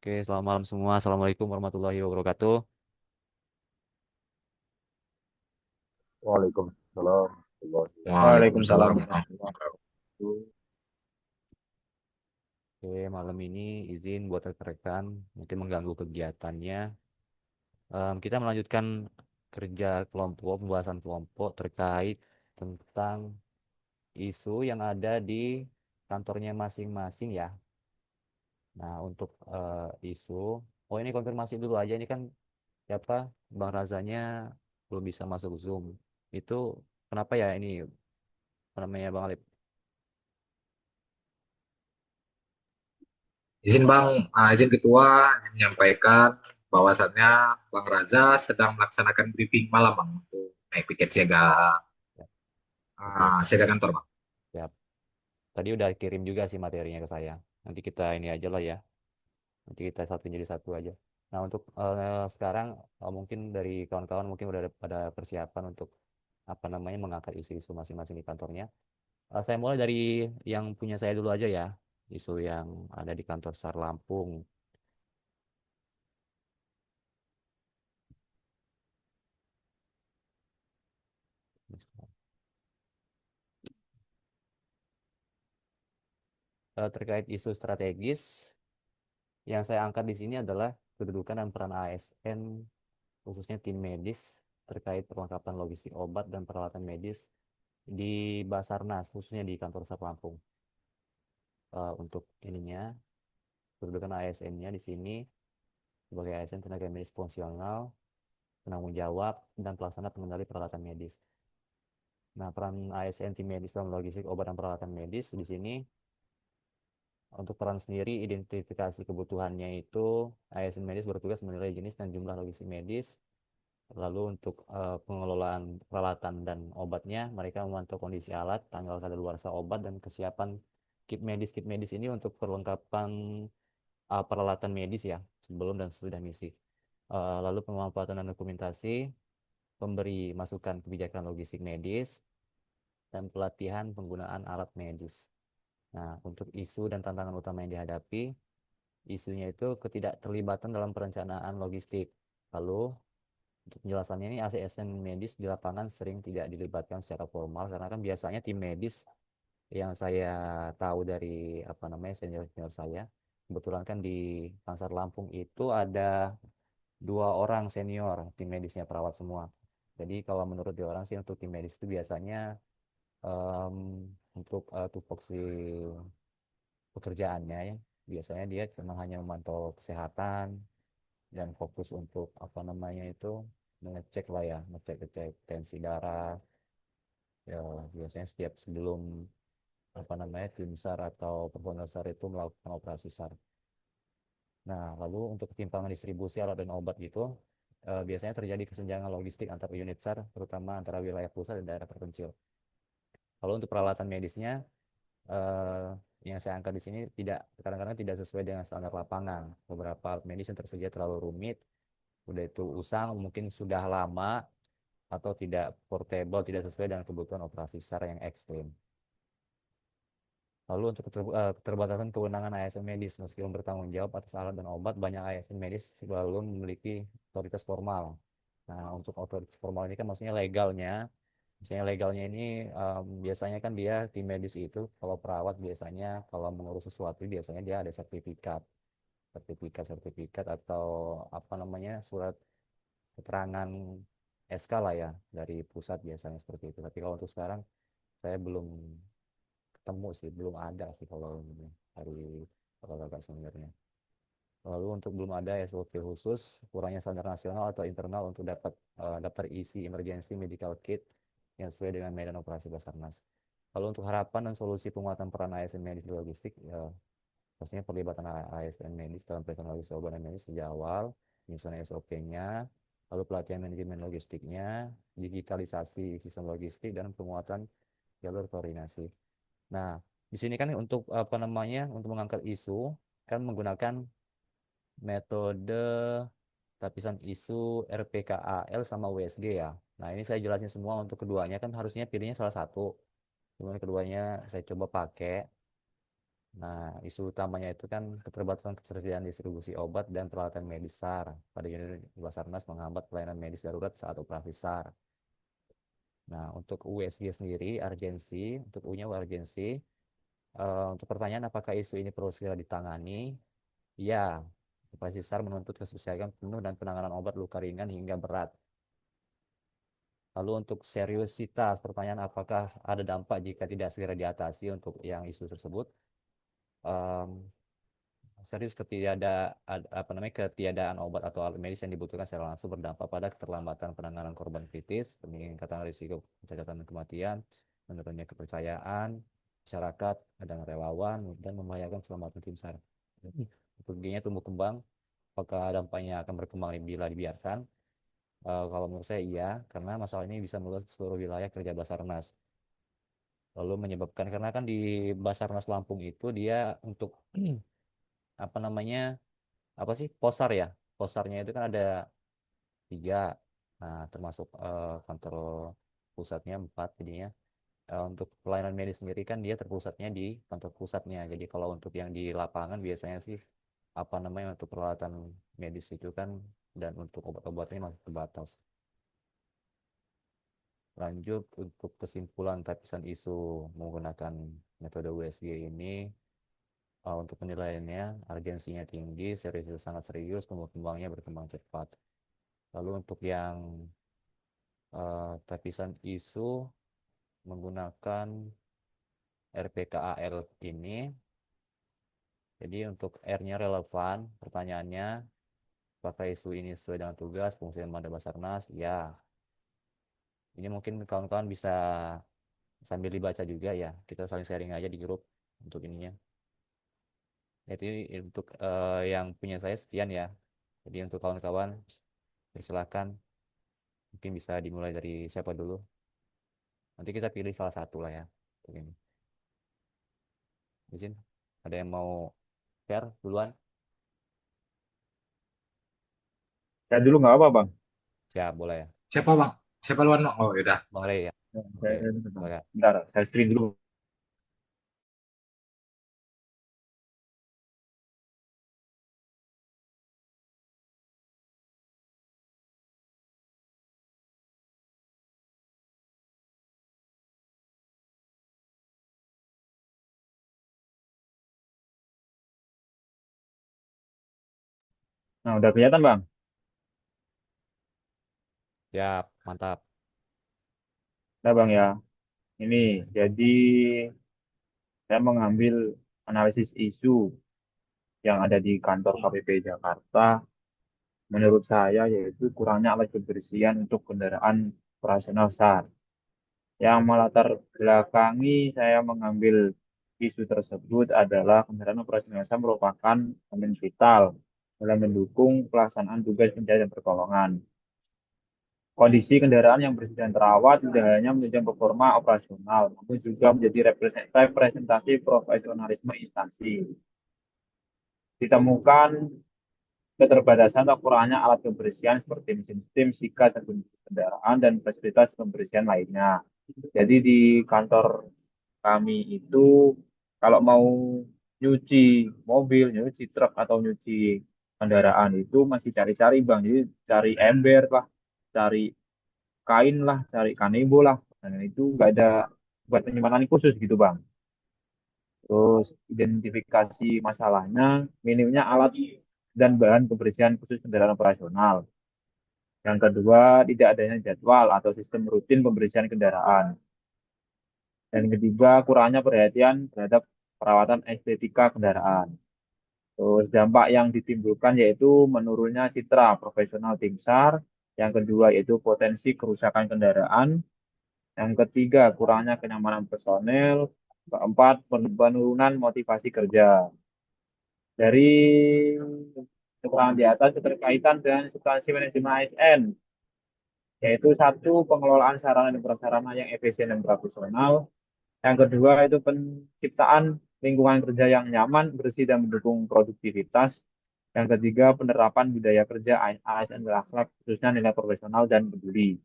Oke, selamat malam semua. Assalamualaikum warahmatullahi wabarakatuh. Waalaikumsalam warahmatullahi Waalaikumsalam wabarakatuh. warahmatullahi wabarakatuh. Oke, malam ini izin buat rekan-rekan mungkin mengganggu kegiatannya. Kita melanjutkan kerja kelompok, pembahasan kelompok terkait tentang isu yang ada di kantornya masing-masing ya. Nah, untuk isu, oh ini konfirmasi dulu aja ini kan siapa Bang Razanya belum bisa masuk Zoom. Itu kenapa ya ini apa namanya Bang Alip? Izin Bang, izin Ketua, izin menyampaikan bahwasannya Bang Raza sedang melaksanakan briefing malam Bang untuk naik piket siaga Ya, oke. siaga kantor Bang. Ya, tadi udah kirim juga sih materinya ke saya. Nanti kita ini aja lah ya. Nanti kita satu jadi satu aja. Nah untuk sekarang mungkin dari kawan-kawan mungkin udah ada pada persiapan untuk apa namanya mengangkat isu-isu masing-masing di kantornya. Saya mulai dari yang punya saya dulu aja ya. Isu yang ada di kantor SAR Lampung. Terkait isu strategis yang saya angkat di sini adalah kedudukan dan peran ASN khususnya tim medis terkait perlengkapan logistik obat dan peralatan medis di Basarnas, khususnya di kantor SAR Lampung. Untuk ininya, kedudukan ASN-nya di sini sebagai ASN tenaga medis fungsional, penanggung jawab, dan pelaksana pengendali peralatan medis. Nah, peran ASN tim medis dalam logistik obat dan peralatan medis di sini untuk peran sendiri identifikasi kebutuhannya itu ASN medis bertugas menilai jenis dan jumlah logistik medis. Lalu untuk pengelolaan peralatan dan obatnya, mereka memantau kondisi alat, tanggal kadaluarsa obat, dan kesiapan kit medis. Kit medis ini untuk perlengkapan peralatan medis ya, sebelum dan sesudah misi. Lalu pemanfaatan dan dokumentasi, pemberi masukan kebijakan logistik medis, dan pelatihan penggunaan alat medis. Nah, untuk isu dan tantangan utama yang dihadapi, isunya itu ketidakterlibatan dalam perencanaan logistik. Lalu untuk penjelasannya ini ASN medis di lapangan sering tidak dilibatkan secara formal karena kan biasanya tim medis yang saya tahu dari apa namanya senior-senior saya kebetulan kan di Pansar Lampung itu ada 2 orang senior tim medisnya perawat semua. Jadi kalau menurut 2 orang sih untuk tim medis itu biasanya em, untuk tupoksi pekerjaannya ya biasanya dia cuma hanya memantau kesehatan dan fokus untuk apa namanya itu mengecek lah ya ngecek tensi darah ya biasanya setiap sebelum apa namanya tim SAR atau personel SAR itu melakukan operasi SAR. Nah lalu untuk ketimpangan distribusi alat dan obat gitu biasanya terjadi kesenjangan logistik antar unit SAR terutama antara wilayah pusat dan daerah terpencil. Kalau untuk peralatan medisnya eh, yang saya angkat di sini tidak kadang-kadang tidak sesuai dengan standar lapangan. Beberapa alat medis yang tersedia terlalu rumit, udah itu usang, mungkin sudah lama atau tidak portable, tidak sesuai dengan kebutuhan operasi SAR yang ekstrim. Lalu untuk keterbatasan kewenangan ASN medis, meskipun bertanggung jawab atas alat dan obat, banyak ASN medis belum memiliki otoritas formal. Nah, untuk otoritas formal ini kan maksudnya legalnya. Misalnya legalnya ini biasanya kan dia tim medis itu kalau perawat biasanya kalau mengurus sesuatu biasanya dia ada sertifikat atau apa namanya surat keterangan SK lah ya dari pusat biasanya seperti itu. Tapi kalau untuk sekarang saya belum ketemu sih, belum ada sih kalau ini dari kakak-kakak seniornya. Lalu untuk belum ada SOP khusus, kurangnya standar nasional atau internal untuk dapat daftar isi emergency medical kit yang sesuai dengan medan operasi Basarnas. Lalu untuk harapan dan solusi penguatan peran ASN medis di logistik, ya, pastinya perlibatan ASN medis dalam pelaksanaan logistik obat dan medis sejak awal, penyusunan SOP-nya, lalu pelatihan manajemen logistiknya, digitalisasi sistem logistik, dan penguatan jalur koordinasi. Nah, di sini kan untuk apa namanya, untuk mengangkat isu, kan menggunakan metode lapisan isu RPKAL sama WSG ya. Nah, ini saya jelasin semua untuk keduanya kan harusnya pilihnya salah satu. Kemudian keduanya saya coba pakai. Nah, isu utamanya itu kan keterbatasan ketersediaan distribusi obat dan peralatan medis SAR. Pada unit Basarnas menghambat pelayanan medis darurat saat operasi SAR. Nah, untuk USG sendiri, urgensi, untuk U-nya urgensi. Untuk pertanyaan apakah isu ini perlu segera ditangani? Ya, operasi SAR menuntut keselesaian penuh dan penanganan obat luka ringan hingga berat. Lalu untuk seriusitas, pertanyaan apakah ada dampak jika tidak segera diatasi untuk yang isu tersebut? Em, Serius apa namanya ketiadaan obat atau alat medis yang dibutuhkan secara langsung berdampak pada keterlambatan penanganan korban kritis, peningkatan risiko pencacatan dan kematian, menurunnya kepercayaan masyarakat dan relawan, dan membahayakan keselamatan tim SAR. Kerugiannya tumbuh kembang, apakah dampaknya akan berkembang bila dibiarkan? Kalau menurut saya iya, karena masalah ini bisa meluas ke seluruh wilayah kerja Basarnas. Lalu menyebabkan karena kan di Basarnas Lampung itu dia untuk apa namanya apa sih posar ya, posarnya itu kan ada 3, nah termasuk kantor pusatnya 4 jadinya. Untuk pelayanan medis sendiri kan dia terpusatnya di kantor pusatnya, jadi kalau untuk yang di lapangan biasanya sih apa namanya untuk peralatan medis itu kan dan untuk obat-obatannya masih terbatas. Lanjut untuk kesimpulan lapisan isu menggunakan metode USG ini, untuk penilaiannya urgensinya tinggi, serius sangat serius, tumbuh kembangnya berkembang cepat. Lalu untuk yang lapisan isu menggunakan RPKAL ini, jadi untuk R-nya relevan, pertanyaannya apakah isu ini sesuai dengan tugas fungsi dan mandat Basarnas? Ya, ini mungkin kawan-kawan bisa sambil dibaca juga ya, kita saling sharing aja di grup untuk ininya. Jadi untuk yang punya saya sekian ya. Jadi untuk kawan-kawan, silakan mungkin bisa dimulai dari siapa dulu. Nanti kita pilih salah satu lah ya. Untuk ini. Izin, ada yang mau share duluan? Saya dulu nggak apa, Bang. Siap, boleh ya. Siapa bang? Siapa luan? Oh, ya udah. Bang Rey ya. Ya, Oke, Bang. boleh. Bentar, saya screen dulu. Nah, udah kelihatan, Bang. Siap, mantap. Nah, Bang ya. Ini, jadi saya mengambil analisis isu yang ada di kantor KPP Jakarta. Menurut saya, yaitu kurangnya alat kebersihan untuk kendaraan operasional SAR. Yang melatar belakangi saya mengambil isu tersebut adalah kendaraan operasional SAR merupakan elemen vital dalam mendukung pelaksanaan tugas pencarian dan pertolongan. Kondisi kendaraan yang bersih dan terawat tidak hanya menunjang performa operasional, namun juga menjadi representasi profesionalisme instansi. Ditemukan keterbatasan atau kurangnya alat kebersihan seperti mesin steam, sikat, sabun kendaraan, dan fasilitas kebersihan lainnya. Jadi di kantor kami itu kalau mau nyuci mobil, nyuci truk, atau nyuci kendaraan itu masih cari-cari, Bang. Jadi cari ember lah, cari kain lah, cari kanebo lah. Dan itu nggak ada buat penyimpanan khusus gitu, Bang. Terus identifikasi masalahnya, minimnya alat dan bahan kebersihan khusus kendaraan operasional. Yang kedua, tidak adanya jadwal atau sistem rutin pembersihan kendaraan. Dan ketiga, kurangnya perhatian terhadap perawatan estetika kendaraan. Terus dampak yang ditimbulkan yaitu menurunnya citra profesional tim SAR. Yang kedua yaitu potensi kerusakan kendaraan. Yang ketiga, kurangnya kenyamanan personel. Keempat, penurunan motivasi kerja. Dari keterangan di atas keterkaitan dengan substansi manajemen ASN, yaitu satu, pengelolaan sarana dan prasarana yang efisien dan profesional. Yang kedua, itu penciptaan lingkungan kerja yang nyaman, bersih, dan mendukung produktivitas. Yang ketiga, penerapan budaya kerja ASN berakhlak, khususnya nilai profesional dan peduli.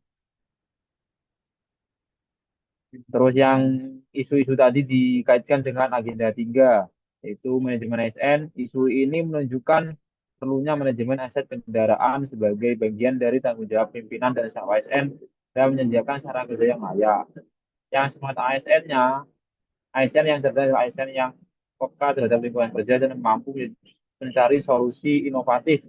Terus yang isu-isu tadi dikaitkan dengan agenda 3. yaitu manajemen ASN. Isu ini menunjukkan perlunya manajemen aset kendaraan sebagai bagian dari tanggung jawab pimpinan dan staf ASN dan menyediakan sarana kerja yang layak. Yang semata ASN yang cerdas adalah ASN yang peka terhadap lingkungan kerja dan mampu mencari solusi inovatif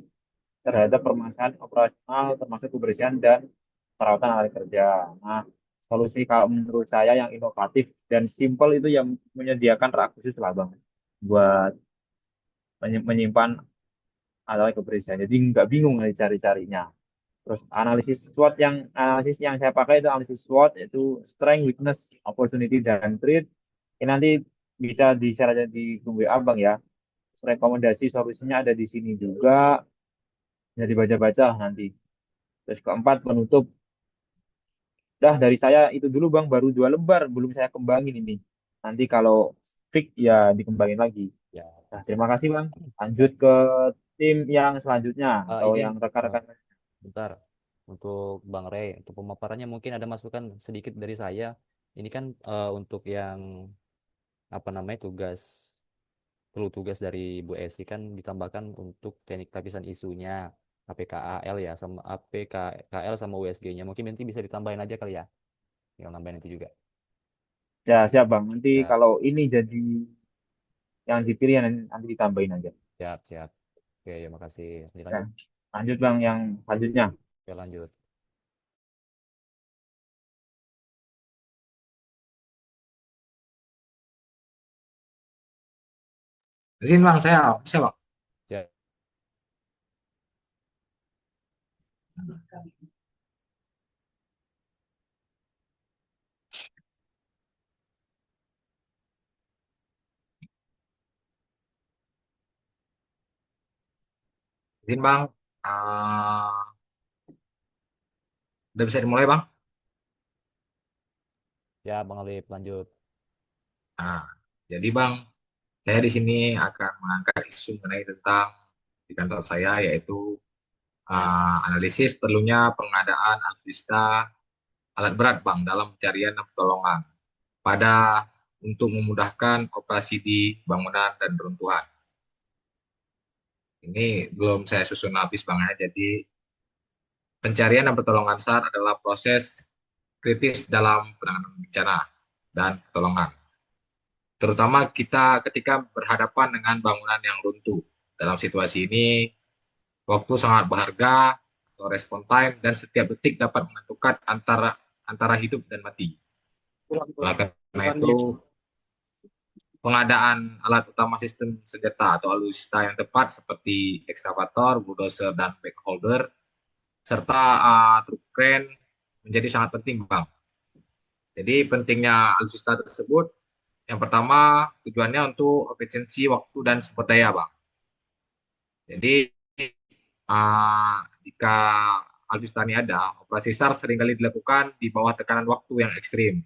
terhadap permasalahan operasional termasuk kebersihan dan perawatan alat kerja. Nah, solusi kalau menurut saya yang inovatif dan simpel itu yang menyediakan rak khusus lah Bang buat menyimpan alat kebersihan. Jadi nggak bingung nih cari-carinya. Terus analisis yang saya pakai itu analisis SWOT yaitu strength, weakness, opportunity dan threat. Ini nanti bisa di-share aja di grup WA Bang ya. Rekomendasi solusinya ada di sini juga. Bisa dibaca-baca nanti. Terus keempat penutup. Dah dari saya itu dulu Bang, baru 2 lembar, belum saya kembangin ini. Nanti kalau fix ya dikembangin lagi. Ya, Nah, oke. terima kasih Bang. Lanjut Siap. ke tim yang selanjutnya atau Izin yang eh, rekan-rekan. bentar untuk Bang Rey, untuk pemaparannya mungkin ada masukan sedikit dari saya. Ini kan untuk yang apa namanya tugas perlu tugas dari Bu Esi kan ditambahkan untuk teknik lapisan isunya APKAL ya sama APKL sama USG-nya. Mungkin nanti bisa ditambahin aja kali ya. Tinggal nambahin itu juga. Ya, siap Bang. Nanti Ya, kalau ini jadi yang dipilih nanti ditambahin aja. siap, siap. Oke, ya makasih. Ya. Lanjut. Lanjut Bang yang selanjutnya. Oke, lanjut. Izin bang, saya bisa bang. Ya, Izin bang, Ah, udah bisa dimulai bang. ya Bang Alif, lanjut. Nah, jadi bang, saya di sini akan mengangkat isu mengenai tentang di kantor saya yaitu analisis perlunya pengadaan alutsista alat berat bang dalam pencarian dan pertolongan pada untuk memudahkan operasi di bangunan dan runtuhan. Ini belum saya susun habis bang ya. Jadi pencarian dan pertolongan SAR adalah proses kritis dalam penanganan bencana dan pertolongan. Terutama kita ketika berhadapan dengan bangunan yang runtuh. Dalam situasi ini, waktu sangat berharga, atau respon time, dan setiap detik dapat menentukan antara antara hidup dan mati. Oleh karena itu, pengadaan alat utama sistem senjata atau alutsista yang tepat seperti ekskavator, bulldozer, dan backholder, serta truk crane menjadi sangat penting, Bang. Jadi pentingnya alutsista tersebut, yang pertama tujuannya untuk efisiensi waktu dan sumber daya, Bang. Jadi jika alutsista ini ada, operasi SAR seringkali dilakukan di bawah tekanan waktu yang ekstrim.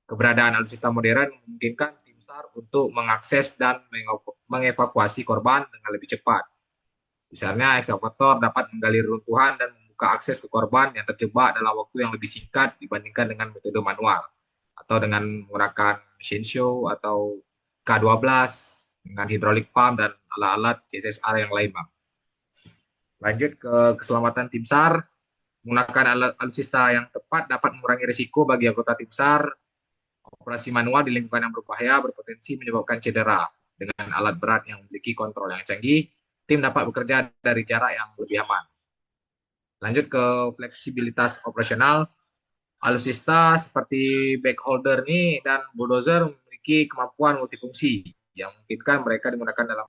Keberadaan alutsista modern memungkinkan tim SAR untuk mengakses dan mengevakuasi korban dengan lebih cepat. Misalnya, ekskavator dapat menggali runtuhan dan membuka akses ke korban yang terjebak dalam waktu yang lebih singkat dibandingkan dengan metode manual atau dengan menggunakan mesin show atau K12 dengan hydraulic pump dan alat-alat CSR yang lain, Bang. Lanjut ke keselamatan tim SAR, menggunakan alutsista yang tepat dapat mengurangi risiko bagi anggota tim SAR. Operasi manual di lingkungan yang berbahaya berpotensi menyebabkan cedera. Dengan alat berat yang memiliki kontrol yang canggih, tim dapat bekerja dari jarak yang lebih aman. Lanjut ke fleksibilitas operasional, alutsista seperti backholder ini dan bulldozer memiliki kemampuan multifungsi yang memungkinkan mereka digunakan dalam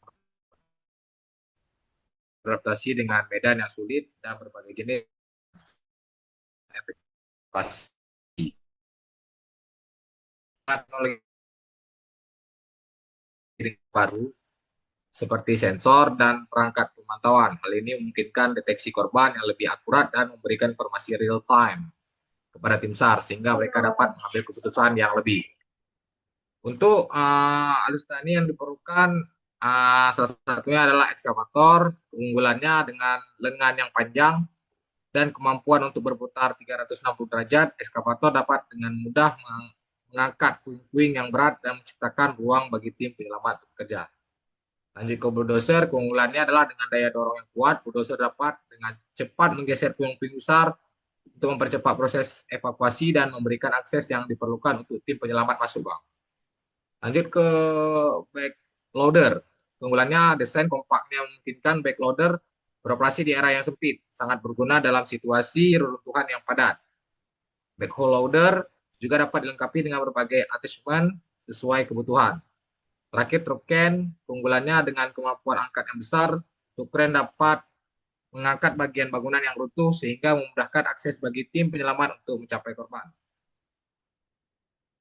beradaptasi dengan medan yang sulit dan berbagai jenis efektivitas teknologi baru seperti sensor dan perangkat pemantauan. Hal ini memungkinkan deteksi korban yang lebih akurat dan memberikan informasi real time kepada tim SAR sehingga mereka dapat mengambil keputusan yang lebih. Untuk alutsista ini yang diperlukan salah satunya adalah ekskavator, keunggulannya dengan lengan yang panjang dan kemampuan untuk berputar 360 derajat, ekskavator dapat dengan mudah mengangkat puing-puing yang berat dan menciptakan ruang bagi tim penyelamat bekerja. Lanjut ke bulldozer, keunggulannya adalah dengan daya dorong yang kuat, bulldozer dapat dengan cepat menggeser puing-puing besar untuk mempercepat proses evakuasi dan memberikan akses yang diperlukan untuk tim penyelamat masuk, Bang. Lanjut ke backloader. Keunggulannya desain kompaknya memungkinkan backloader beroperasi di area yang sempit, sangat berguna dalam situasi reruntuhan yang padat. Backhoe loader juga dapat dilengkapi dengan berbagai attachment sesuai kebutuhan. Terakhir, truk crane, keunggulannya dengan kemampuan angkat yang besar, truk crane dapat mengangkat bagian bangunan yang runtuh sehingga memudahkan akses bagi tim penyelamat untuk mencapai korban.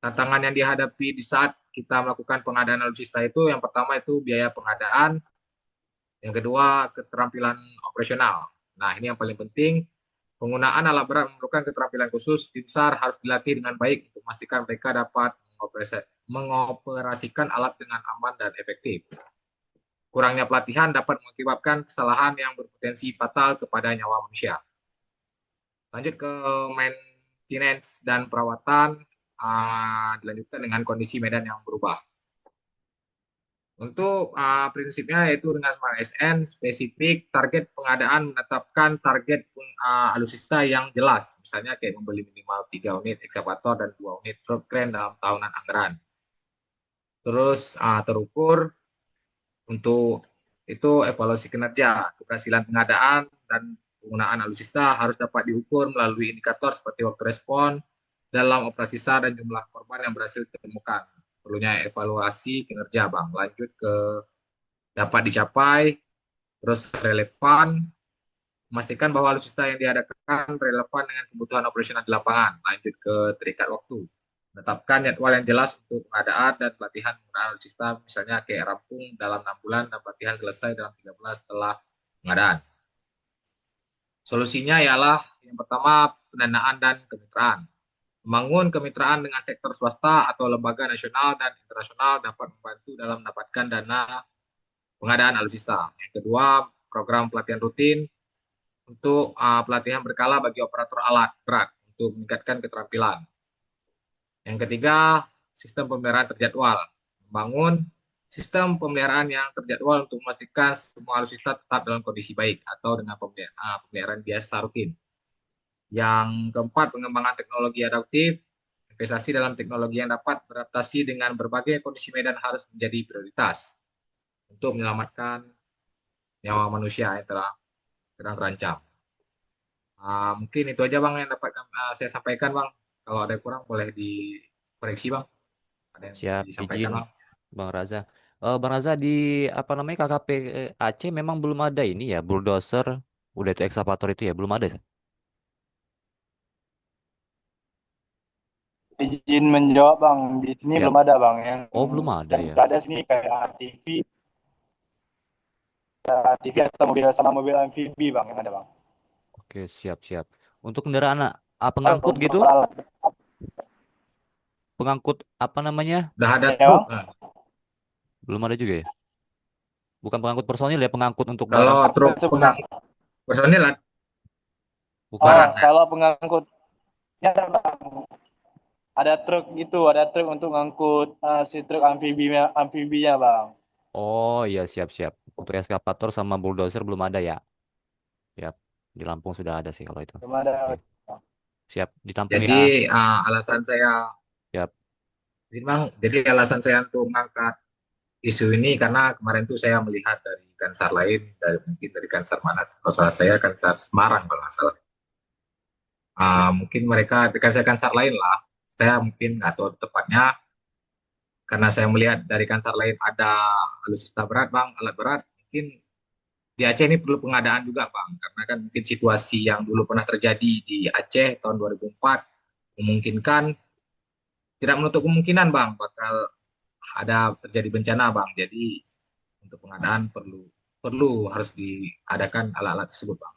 Tantangan yang dihadapi di saat kita melakukan pengadaan alutsista itu, yang pertama itu biaya pengadaan, yang kedua keterampilan operasional. Nah, ini yang paling penting. Penggunaan alat berat memerlukan keterampilan khusus. Tim SAR harus dilatih dengan baik untuk memastikan mereka dapat mengoperasikan alat dengan aman dan efektif. Kurangnya pelatihan dapat mengakibatkan kesalahan yang berpotensi fatal kepada nyawa manusia. Lanjut ke maintenance dan perawatan, dilanjutkan dengan kondisi medan yang berubah. Untuk prinsipnya yaitu dengan Smart SN spesifik target pengadaan menetapkan target alutsista yang jelas, misalnya kayak membeli minimal 3 unit ekskavator dan 2 unit truk crane dalam tahunan anggaran. Terus terukur untuk itu evaluasi kinerja, keberhasilan pengadaan dan penggunaan alutsista harus dapat diukur melalui indikator seperti waktu respon dalam operasi SAR dan jumlah korban yang berhasil ditemukan. Perlunya evaluasi kinerja, Bang. Lanjut ke dapat dicapai, terus relevan, memastikan bahwa alutsista yang diadakan relevan dengan kebutuhan operasional di lapangan. Lanjut ke terikat waktu. Menetapkan jadwal yang jelas untuk pengadaan dan pelatihan penggunaan alutsista, misalnya kayak rampung dalam 6 bulan dan pelatihan selesai dalam 3 bulan setelah pengadaan. Solusinya ialah yang pertama pendanaan dan kemitraan. Membangun kemitraan dengan sektor swasta atau lembaga nasional dan internasional dapat membantu dalam mendapatkan dana pengadaan alutsista. Yang kedua, program pelatihan rutin untuk pelatihan berkala bagi operator alat berat untuk meningkatkan keterampilan. Yang ketiga, sistem pemeliharaan terjadwal. Membangun sistem pemeliharaan yang terjadwal untuk memastikan semua alutsista tetap dalam kondisi baik atau dengan pemeliharaan biasa rutin. Yang keempat, pengembangan teknologi adaptif. Investasi dalam teknologi yang dapat beradaptasi dengan berbagai kondisi medan harus menjadi prioritas untuk menyelamatkan nyawa manusia yang sedang terancam. Mungkin itu aja, Bang, yang dapat saya sampaikan, Bang. Kalau ada yang kurang boleh dikoreksi, Bang. Ada yang Siap, izin disampaikan, Bang. Bang Raza. Bang Raza di apa namanya KKP Aceh memang belum ada ini ya bulldozer, udah itu ekskavator itu ya belum ada. Izin menjawab Bang, di sini Siap. belum ada Bang. Oh belum ada ya. Ada sini kayak ATV atau mobil sama mobil amfibi Bang yang ada Bang. Oke siap siap. Untuk kendaraan pengangkut gitu, Kalau alat pengangkut apa namanya Udah ada ya truk. Bang. belum ada juga ya. Bukan pengangkut personil ya, pengangkut untuk Kalau barang. truk Itu bukan. pengangkut personil Bukan. Oh, barang ya. kalau pengangkutnya ada Bang. Ada truk gitu, ada truk untuk ngangkut si truk amfibinya Bang. Oh iya siap siap. Untuk eskavator sama bulldozer belum ada ya. Siap. Di Lampung sudah ada sih kalau itu. Belum ada. Oke. Siap. Ditampung ya. Jadi alasan saya, Siap. jadi alasan saya untuk mengangkat isu ini karena kemarin tuh saya melihat dari Kansar lain, mungkin dari Kansar mana? Kalau salah saya Kansar Semarang kalau nggak salah. Mungkin mereka dekat saya Kansar lain lah. Saya mungkin nggak tahu tepatnya karena saya melihat dari Kansar lain ada alutsista berat, Bang, alat berat. Mungkin di Aceh ini perlu pengadaan juga, Bang, karena kan mungkin situasi yang dulu pernah terjadi di Aceh tahun 2004 memungkinkan, tidak menutup kemungkinan, Bang, bakal ada terjadi bencana, Bang. Jadi untuk pengadaan perlu perlu harus diadakan alat-alat tersebut, Bang.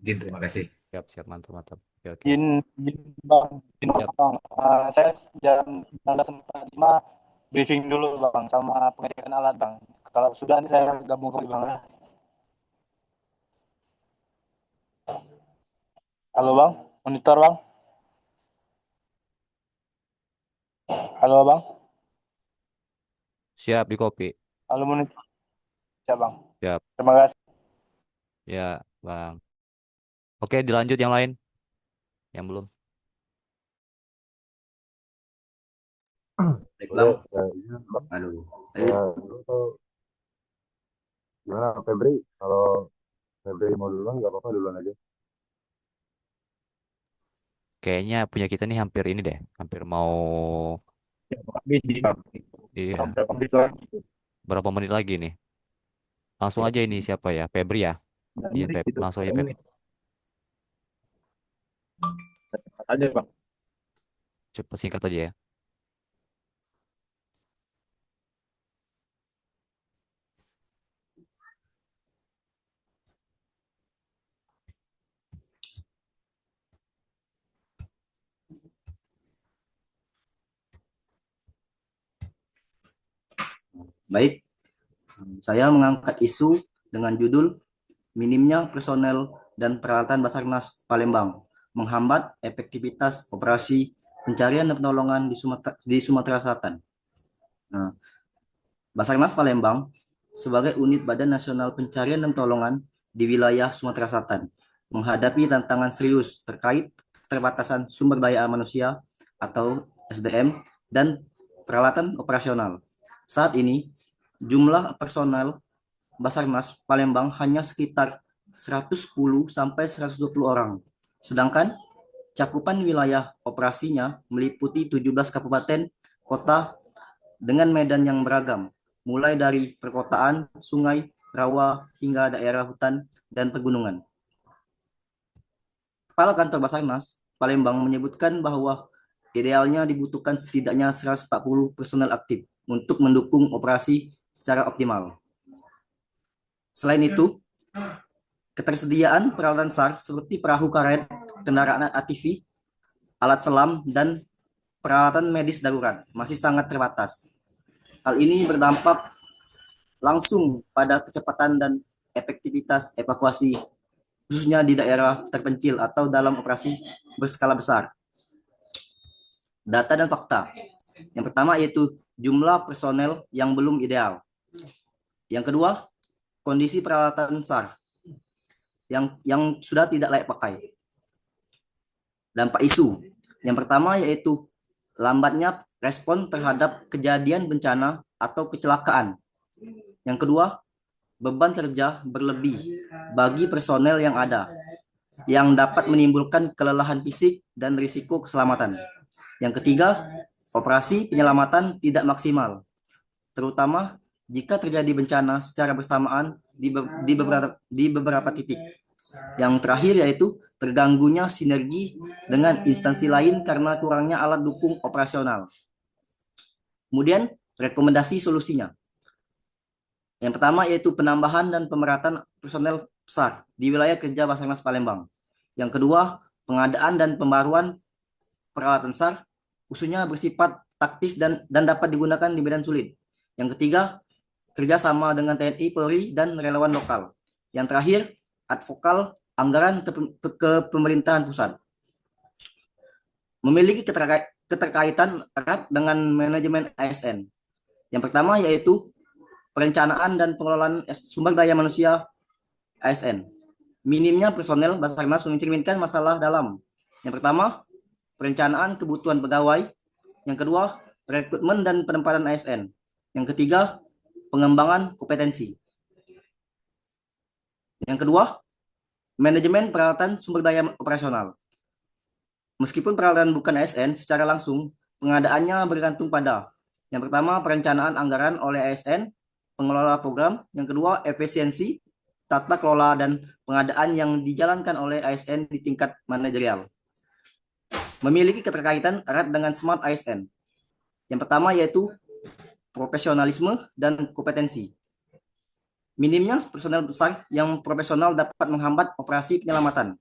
Izin, terima kasih. Siap siap mantap mantap. Oke oke. Izin Bang, izin Siap. Bang. Saya jam 19.45 briefing dulu Bang sama pengecekan alat Bang. Kalau sudah nanti saya gabung kembali Bang. Halo Bang, monitor Bang. Halo Bang, Siap di copy. halo menit ya Bang. Siap. Terima kasih. Ya, Bang. Oke, dilanjut yang lain. Yang belum. Baik Boleh, Bang. kayaknya Bang. Aduh. Ya, dulu tuh gimana Febri? Kalau Febri mau duluan nggak apa-apa duluan aja. Kayaknya punya kita nih hampir ini deh. Hampir mau Ya, habis di iya, berapa menit lagi? berapa menit lagi nih? Langsung aja ini siapa ya? Febri ya. Sembilan Izin menit Feb. gitu. Langsung aja Sembilan Feb. menit. Cepat aja Bang. Cepet singkat aja ya. Baik, saya mengangkat isu dengan judul minimnya personel dan peralatan Basarnas Palembang menghambat efektivitas operasi pencarian dan pertolongan di Sumatera Selatan. Nah, Basarnas Palembang sebagai unit Badan Nasional Pencarian dan Pertolongan di wilayah Sumatera Selatan menghadapi tantangan serius terkait keterbatasan sumber daya manusia atau SDM dan peralatan operasional. Saat ini, jumlah personel Basarnas Palembang hanya sekitar 110 sampai 120 orang. Sedangkan cakupan wilayah operasinya meliputi 17 kabupaten kota dengan medan yang beragam, mulai dari perkotaan, sungai, rawa, hingga daerah hutan dan pegunungan. Kepala Kantor Basarnas Palembang menyebutkan bahwa idealnya dibutuhkan setidaknya 140 personel aktif untuk mendukung operasi secara optimal. Selain itu, ketersediaan peralatan SAR seperti perahu karet, kendaraan ATV, alat selam, dan peralatan medis darurat masih sangat terbatas. Hal ini berdampak langsung pada kecepatan dan efektivitas evakuasi, khususnya di daerah terpencil atau dalam operasi berskala besar. Data dan fakta. Yang pertama yaitu jumlah personel yang belum ideal. Yang kedua, kondisi peralatan SAR yang sudah tidak layak pakai. Dampak isu. Yang pertama yaitu lambatnya respon terhadap kejadian bencana atau kecelakaan. Yang kedua, beban kerja berlebih bagi personel yang ada, yang dapat menimbulkan kelelahan fisik dan risiko keselamatan. Yang ketiga, operasi penyelamatan tidak maksimal, terutama jika terjadi bencana secara bersamaan di beberapa titik. Yang terakhir yaitu terganggunya sinergi dengan instansi lain karena kurangnya alat dukung operasional. Kemudian, rekomendasi solusinya. Yang pertama yaitu penambahan dan pemerataan personel besar di wilayah kerja Basarnas Palembang. Yang kedua, pengadaan dan pembaruan peralatan SAR khususnya bersifat taktis dan dapat digunakan di medan sulit. Yang ketiga, kerjasama dengan TNI, Polri, dan relawan lokal. Yang terakhir, advokal anggaran ke pemerintahan pusat. Memiliki keterkaitan erat dengan manajemen ASN. Yang pertama yaitu perencanaan dan pengelolaan sumber daya manusia ASN. Minimnya personel Basarnas mencerminkan masalah dalam. Yang pertama, perencanaan kebutuhan pegawai. Yang kedua, rekrutmen dan penempatan ASN. Yang ketiga, pengembangan kompetensi. Yang kedua, manajemen peralatan sumber daya operasional. Meskipun peralatan bukan ASN secara langsung, pengadaannya bergantung pada yang pertama, perencanaan anggaran oleh ASN, pengelola program. Yang kedua, efisiensi, tata kelola, dan pengadaan yang dijalankan oleh ASN di tingkat manajerial. Memiliki keterkaitan erat dengan smart ASN. Yang pertama yaitu profesionalisme dan kompetensi. Minimnya personel besar yang profesional dapat menghambat operasi penyelamatan.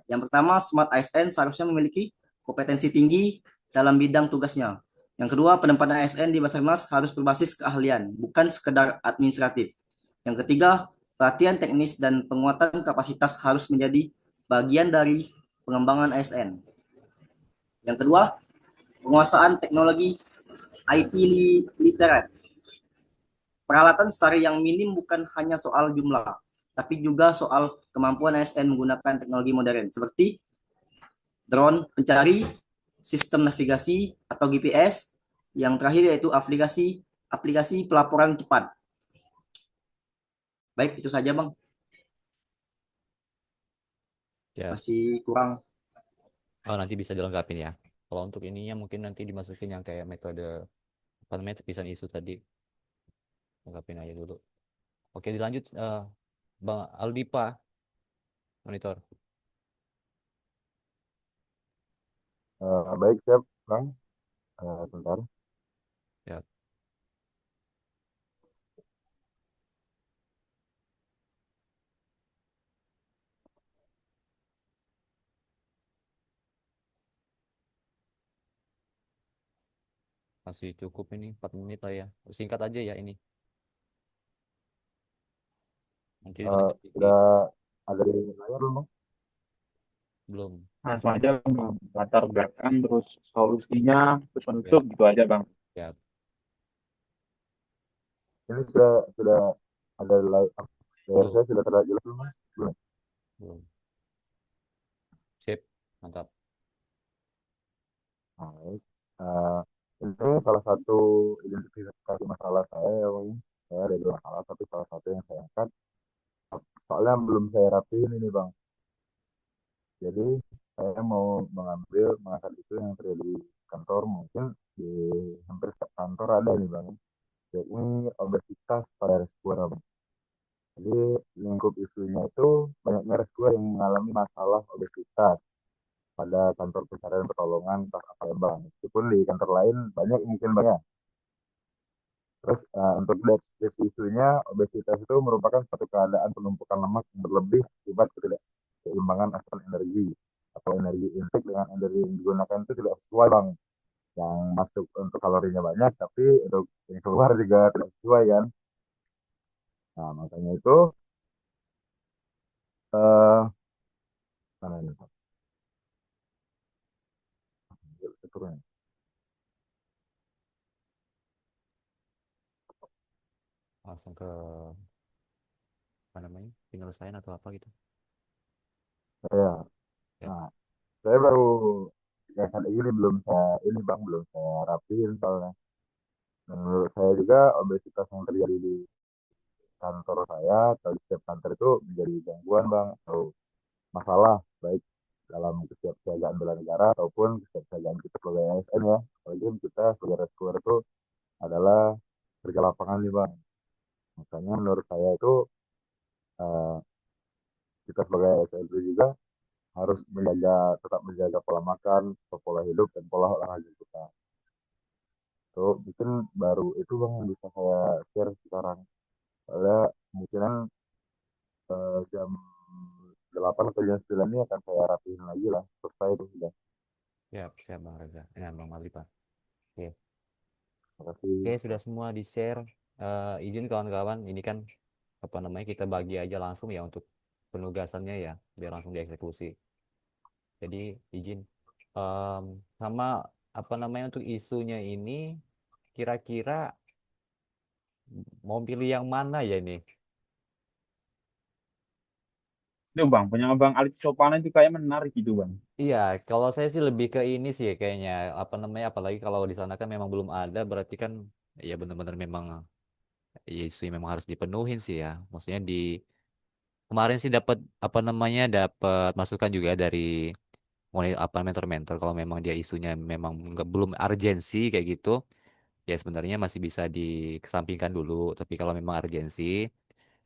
Yang pertama, smart ASN seharusnya memiliki kompetensi tinggi dalam bidang tugasnya. Yang kedua, penempatan ASN di Basarnas harus berbasis keahlian, bukan sekedar administratif. Yang ketiga, pelatihan teknis dan penguatan kapasitas harus menjadi bagian dari pengembangan ASN. Yang kedua, penguasaan teknologi IT literat. Peralatan SAR yang minim bukan hanya soal jumlah, tapi juga soal kemampuan ASN menggunakan teknologi modern seperti drone pencari, sistem navigasi atau GPS. Yang terakhir yaitu aplikasi pelaporan cepat. Baik, itu saja Bang. Ya, Masih kurang. nanti bisa dilengkapin ya. Kalau untuk ininya mungkin nanti dimasukin yang kayak metode apa namanya tepisan isu tadi, lengkapin aja dulu. Oke, dilanjut Bang Aldipa, monitor. Baik, siap, Bang. Sebentar. Ya, masih cukup ini 4 menit lah ya. Singkat aja ya ini. Nanti Eh, dilanjut lagi. sudah ada di layar belum, Bang? Belum. Langsung aja Bang, latar belakang terus solusinya terus Ya, penutup gitu aja Bang. ya, Ini sudah ada layar belum, saya sudah terlihat jelas belum, Mas? Belum. belum. Sip, mantap. Baik. Eh, ini salah satu identifikasi masalah saya, ya, Bang. Saya ada dua masalah, tapi salah satu yang saya angkat. Soalnya belum saya rapiin ini, Bang. Jadi saya mau mengangkat isu yang terjadi di kantor, mungkin di hampir setiap kantor ada nih, Bang. Yakni obesitas pada rescuer, Bang. Jadi lingkup isunya itu banyaknya rescuer yang mengalami masalah obesitas pada kantor pencarian pertolongan entah apa ya, Bang. Meskipun di kantor lain banyak mungkin banyak. Terus untuk deskripsi isunya, obesitas itu merupakan suatu keadaan penumpukan lemak yang berlebih akibat ketidakseimbangan asupan energi atau energi intake dengan energi yang digunakan itu tidak sesuai, Bang. Yang masuk untuk kalorinya banyak, tapi untuk yang keluar juga tidak sesuai kan. Nah, makanya itu eh mana ini, Pak? Turun. Langsung ke apa namanya? Penyelesaian atau apa gitu. Ya, Ya, nah, saya baru kayak ini belum saya rapiin soalnya. Dan menurut saya juga obesitas yang terjadi di kantor saya atau di setiap kantor itu menjadi gangguan, Bang, atau masalah baik dalam kesiapsiagaan bela negara ataupun kesiapsiagaan kita sebagai ASN ya. Apalagi kita sebagai rescuer itu adalah kerja lapangan nih, Bang. Makanya menurut saya itu eh, kita sebagai ASN itu juga harus tetap menjaga pola makan, pola hidup dan pola olahraga kita. Itu mungkin baru itu, Bang, yang bisa saya share sekarang. Soalnya kemungkinan jam 8 atau jam 9 ini akan saya rapihin lagi lah. Selesai itu sudah. siap, siap Bang Reza. Ya, Bang Aldipa. Oke. Terima kasih. Oke, sudah semua di-share. Izin kawan-kawan, ini kan apa namanya kita bagi aja langsung ya untuk penugasannya ya, biar langsung dieksekusi. Jadi izin Em, sama apa namanya untuk isunya ini kira-kira mau pilih yang mana ya ini? Itu Bang, punya Bang Alif Sopana itu kayak menarik gitu Bang. Iya, kalau saya sih lebih ke ini sih kayaknya apa namanya apalagi kalau di sana kan memang belum ada berarti kan ya benar-benar memang ya isu yang memang harus dipenuhin sih ya. Maksudnya di kemarin sih dapat apa namanya dapat masukan juga dari apa mentor-mentor kalau memang dia isunya memang nggak belum urgensi kayak gitu ya sebenarnya masih bisa dikesampingkan dulu tapi kalau memang urgensi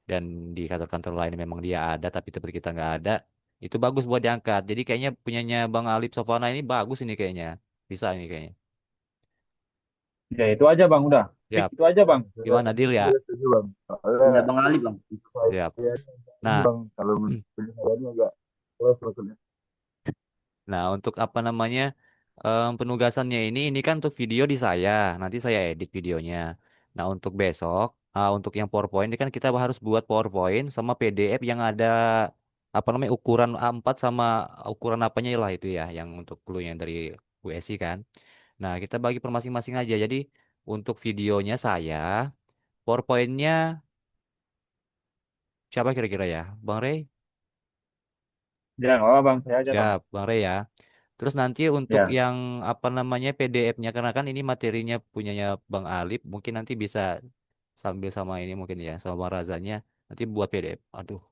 dan di kantor-kantor lain memang dia ada tapi tempat kita nggak ada itu bagus buat diangkat jadi kayaknya punyanya Bang Alip Sofana ini bagus ini kayaknya bisa ini kayaknya Ya itu aja Bang udah. Fix siap itu aja Bang. gimana deal ya Saya setuju, Bang. Soalnya Ya Bang Ali Bang. itu saya siap ini, nah Bang, kalau punya saya ini agak kelas maksudnya. nah untuk apa namanya penugasannya ini kan untuk video di saya nanti saya edit videonya nah untuk besok untuk yang PowerPoint ini kan kita harus buat PowerPoint sama PDF yang ada apa namanya ukuran A4 sama ukuran apanya lah itu ya yang untuk clue yang dari USI kan. Nah, kita bagi per masing-masing aja. Jadi untuk videonya saya, PowerPoint-nya siapa kira-kira ya? Bang Rey? Jangan apa Bang, saya aja Bang. Siap, Bang Rey ya. Terus nanti untuk Ya, yang apa namanya PDF-nya, karena kan ini materinya punyanya Bang Alip, mungkin nanti bisa sambil sama ini mungkin ya, sama Bang Razanya, nanti buat PDF. Aduh,